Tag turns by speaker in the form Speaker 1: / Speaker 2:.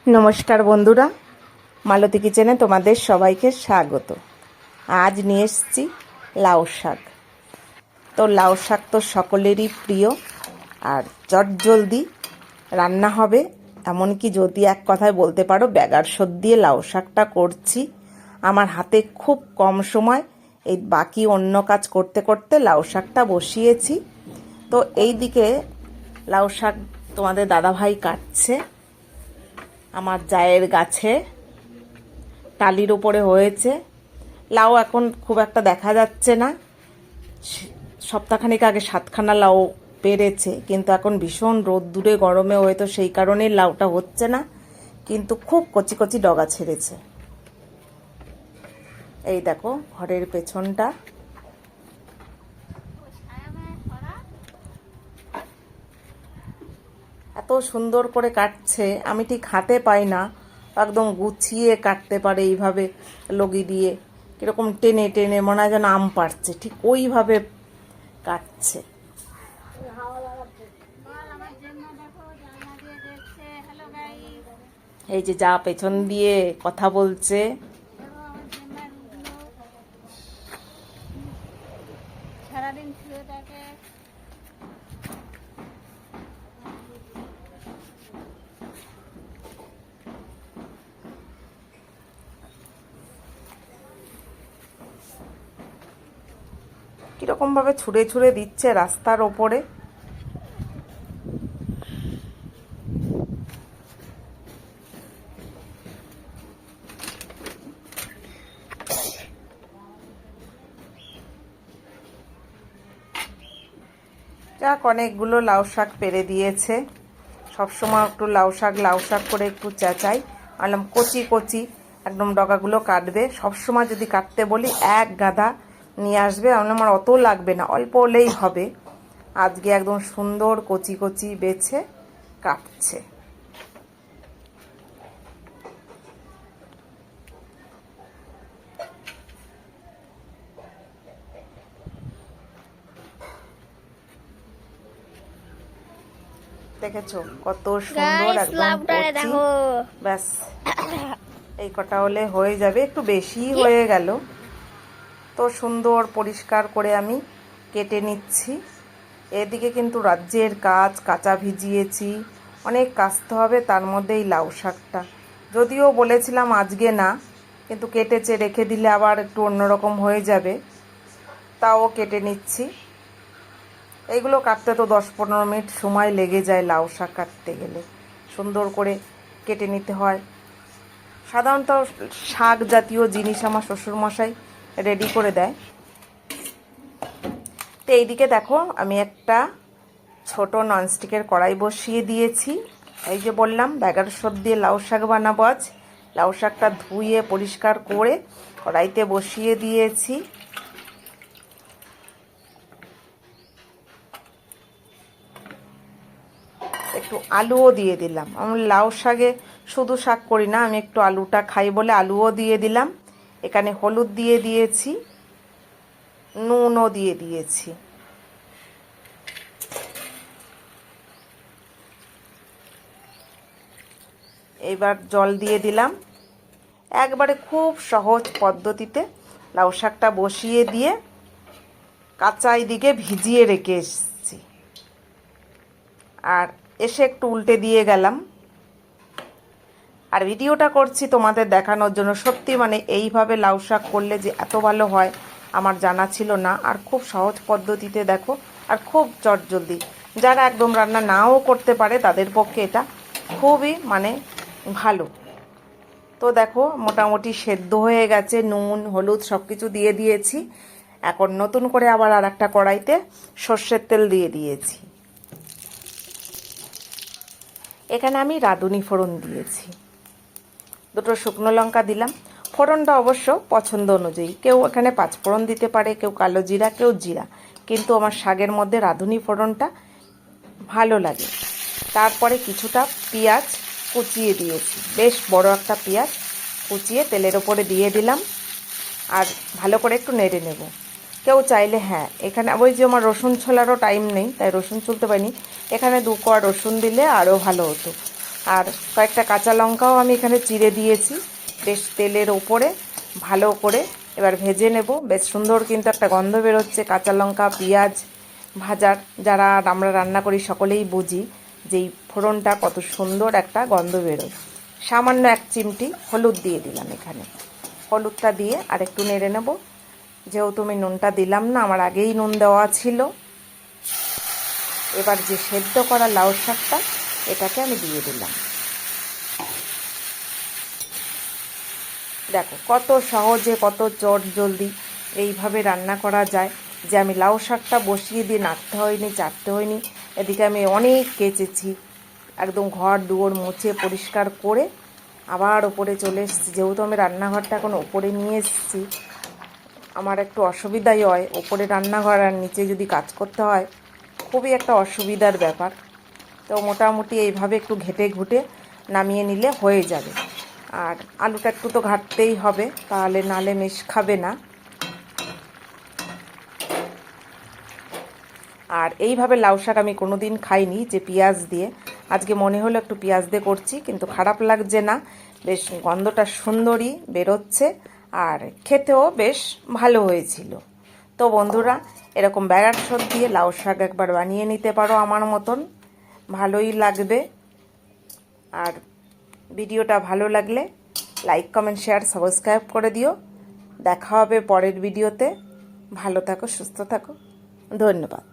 Speaker 1: নমস্কার বন্ধুরা, মালতী কিচেনে তোমাদের সবাইকে স্বাগত। আজ নিয়ে এসেছি লাউ শাক। তো লাউ শাক তো সকলেরই প্রিয় আর চটজলদি রান্না হবে। এমনকি যদি এক কথায় বলতে পারো বেগার দিয়ে লাউ শাকটা করছি। আমার হাতে খুব কম সময়, এই বাকি অন্য কাজ করতে করতে লাউ শাকটা বসিয়েছি। তো এই দিকে লাউ শাক তোমাদের দাদাভাই কাটছে। আমার জায়ের গাছে টালির উপরে হয়েছে লাউ, এখন খুব একটা দেখা যাচ্ছে না। সপ্তাহখানেক আগে 7খানা লাউ পেরেছে, কিন্তু এখন ভীষণ রোদ্দুরে গরমে হয়তো সেই কারণে লাউটা হচ্ছে না, কিন্তু খুব কচি কচি ডগা ছেড়েছে। এই দেখো ঘরের পেছনটা। এত সুন্দর করে কাটছে, আমি ঠিক হাতে পাই না, একদম গুছিয়ে কাটতে পারে এইভাবে লগি দিয়ে, কীরকম টেনে টেনে মনে হয় যেন আম পাড়ছে, ঠিক ওইভাবে কাটছে। এই যে যা পেছন দিয়ে কথা বলছে,
Speaker 2: সারাদিন শুয়ে থাকে।
Speaker 1: কিরকম ভাবে ছুঁড়ে ছুঁড়ে দিচ্ছে রাস্তার ওপরে। যাক, অনেকগুলো লাউ শাক পেরে দিয়েছে। সবসময় একটু লাউ শাক করে একটু চেঁচাই, বললাম কচি কচি একদম ডগাগুলো কাটবে। সবসময় যদি কাটতে বলি এক গাদা নিয়ে আসবে, আমার অত লাগবে না, অল্প হলেই হবে। আজকে একদম সুন্দর কচি কচি বেছে কাটছে। দেখেছো কত সুন্দর একদম কচি। ব্যাস এই কটা হলে হয়ে যাবে, একটু বেশি হয়ে গেল। তো সুন্দর পরিষ্কার করে আমি কেটে নিচ্ছি। এদিকে কিন্তু রাজ্যের কাজ, কাঁচা ভিজিয়েছি, অনেক কাচতে হবে, তার মধ্যে এই লাউ শাকটা যদিও বলেছিলাম আজকে না, কিন্তু কেটেছে রেখে দিলে আবার একটু অন্যরকম হয়ে যাবে, তাও কেটে নিচ্ছি। এইগুলো কাটতে তো 10-15 মিনিট সময় লেগে যায়। লাউ শাক কাটতে গেলে সুন্দর করে কেটে নিতে হয়। সাধারণত শাক জাতীয় জিনিস আমার শ্বশুরমশাই রেডি করে দেয়। তো এইদিকে দেখো আমি একটা ছোট ননস্টিকের কড়াই বসিয়ে দিয়েছি। এই যে বললাম বেগার দিয়ে লাউ শাক বানাবো আজ। লাউ শাকটা ধুয়ে পরিষ্কার করে কড়াইতে বসিয়ে দিয়েছি। একটু আলুও দিয়ে দিলাম। আমি লাউ শাকে শুধু শাক করি না, আমি একটু আলুটা খাই বলে আলুও দিয়ে দিলাম। এখানে হলুদ দিয়ে দিয়েছি, নুনও দিয়ে দিয়েছি। এবার জল দিয়ে দিলাম। একবারে খুব সহজ পদ্ধতিতে লাউ শাকটা বসিয়ে দিয়ে কাঁচাই দিকে ভিজিয়ে রেখে এসেছি, আর এসে একটু উল্টে দিয়ে গেলাম। আর ভিডিওটা করছি তোমাদের দেখানোর জন্য। সত্যি মানে এইভাবে লাউ শাক করলে যে এত ভালো হয় আমার জানা ছিল না। আর খুব সহজ পদ্ধতিতে দেখো, আর খুব চটজলদি। যারা একদম রান্না নাও করতে পারে তাদের পক্ষে এটা খুবই মানে ভালো। তো দেখো মোটামুটি সেদ্ধ হয়ে গেছে, নুন হলুদ সব কিছু দিয়ে দিয়েছি। এখন নতুন করে আবার আর একটা কড়াইতে সর্ষের তেল দিয়ে দিয়েছি। এখানে আমি রাঁধুনি ফোড়ন দিয়েছি, দুটো শুকনো লঙ্কা দিলাম। ফোড়নটা অবশ্য পছন্দ অনুযায়ী, কেউ এখানে 5 ফোড়ন দিতে পারে, কেউ কালো জিরা, কেউ জিরা, কিন্তু আমার শাকের মধ্যে রাঁধুনি ফোড়নটা ভালো লাগে। তারপরে কিছুটা পেঁয়াজ কুচিয়ে দিয়েছি, বেশ বড় একটা পেঁয়াজ কুচিয়ে তেলের ওপরে দিয়ে দিলাম। আর ভালো করে একটু নেড়ে নেব। কেউ চাইলে হ্যাঁ এখানে ওই যে আমার রসুন ছোলারও টাইম নেই, তাই রসুন ছুলতে পারিনি, এখানে 2 কোয়া রসুন দিলে আরও ভালো হতো। আর কয়েকটা কাঁচা লঙ্কাও আমি এখানে চিড়ে দিয়েছি বেশ তেলের ওপরে ভালো করে এবার ভেজে নেব। বেশ সুন্দর কিন্তু একটা গন্ধ বেরোচ্ছে কাঁচা লঙ্কা পেঁয়াজ ভাজার। যারা আমরা রান্না করি সকলেই বুঝি যে এই ফোড়নটা কত সুন্দর একটা গন্ধ বেরোয়। সামান্য 1 চিমটি হলুদ দিয়ে দিলাম এখানে। হলুদটা দিয়ে আর একটু নেড়ে নেব। যেহেতু আমি নুনটা দিলাম না, আমার আগেই নুন দেওয়া ছিল। এবার যে সেদ্ধ করা লাউ শাকটা এটাকে আমি দিয়ে দিলাম। দেখো কত সহজে কত চট জলদি এইভাবে রান্না করা যায়, যে আমি লাউ শাকটা বসিয়ে দিয়ে নাড়তে হয়নি চাটতে হয়নি। এদিকে আমি অনেক কেচেছি, একদম ঘর দুয়ার মুছে পরিষ্কার করে আবার ওপরে চলে এসেছি। যেহেতু আমি রান্নাঘরটা এখন ওপরে নিয়ে এসেছি, আমার একটু অসুবিধাই হয়। ওপরে রান্নাঘর আর নিচে যদি কাজ করতে হয় খুবই একটা অসুবিধার ব্যাপার। তো মোটামুটি এইভাবে একটু ঘেটে ঘুটে নামিয়ে নিলে হয়ে যাবে। আর আলুটা একটু তো ঘাটতেই হবে, তাহলে নালে মেশ খাবে না। আর এইভাবে লাউ শাক আমি কোনো দিন খাইনি যে পেঁয়াজ দিয়ে। আজকে মনে হলো একটু পেঁয়াজ দিয়ে করছি, কিন্তু খারাপ লাগছে না। বেশ গন্ধটা সুন্দরই বেরোচ্ছে আর খেতেও বেশ ভালো হয়েছিল। তো বন্ধুরা, এরকম বেগার দিয়ে লাউ শাক একবার বানিয়ে নিতে পারো আমার মতন, ভালোই লাগবে। আর ভিডিওটা ভালো লাগলে লাইক কমেন্ট শেয়ার সাবস্ক্রাইব করে দিও। দেখা হবে পরের ভিডিওতে। ভালো থাকো, সুস্থ থাকো, ধন্যবাদ।